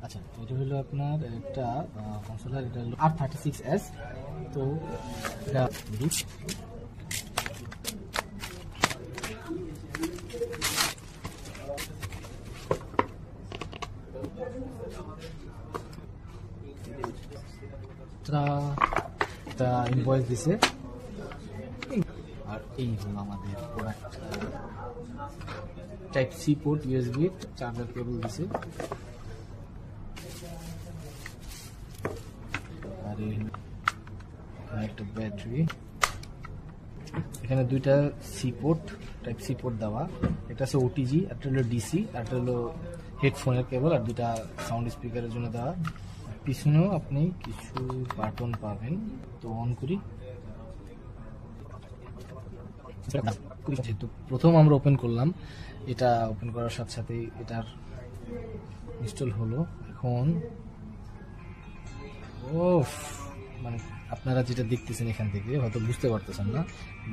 আচ্ছা, এটা হলো আপনার একটা কনসোলার, এটা হলো R36S। তো এটা একটা ইনভয়েস দিছে, আর এই হলো আমাদের product. Type C port, USB, charger cable দিছে, আর এই একটা ব্যাটারি। এখানে দুইটা C port, type C port দেওয়া। এটা হচ্ছে ওটিজি, একটা হলো ডিসি, একটা হলো হেডফোনের কেবল, আর দুটা সাউন্ড স্পিকারের জন্য দেওয়া। পিছনেও আপনি কিছু বাটন পাবেন। তো অন করি। তো প্রথম আমরা ওপেন করলাম, এটা ওপেন করার সাথে সাথেই এটার ইনস্টল হলো। এখন মানে আপনারা যেটা দেখতেছেন এখান থেকে হয়তো বুঝতে পারতেছেন না,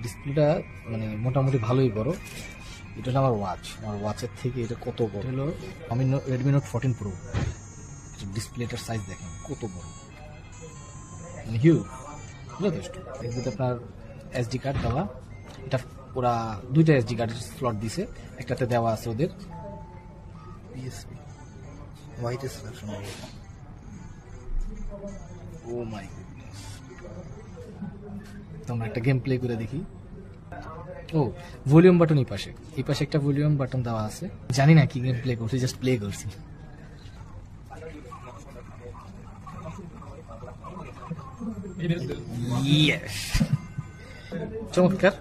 ডিসপ্লেটা মানে মোটামুটি ভালোই বড়। এটা হলো আমার ওয়াচ, আমার ওয়াচের থেকে এটা কত বড়। হলো আমি রেডমি নোট 14 প্রো, ডিসপ্লেটার সাইজ দেখেন কত বড়, মানে হিউজ, যথেষ্ট। এর আপনার এসডি কার্ড দেওয়া, এটা ওরা দুইটা এসডি কার্ডের স্লট দিছে, একটাতে দেওয়া আছে ওদের PSP white selection. Oh my goodness, তো আমরা একটা গেম প্লে করে দেখি। ও, ভলিউম বাটন এই পাশে একটা ভলিউম বাটন দেওয়া আছে। জানি না কি গেম প্লে করছি, জাস্ট প্লে করছি। চমৎকার।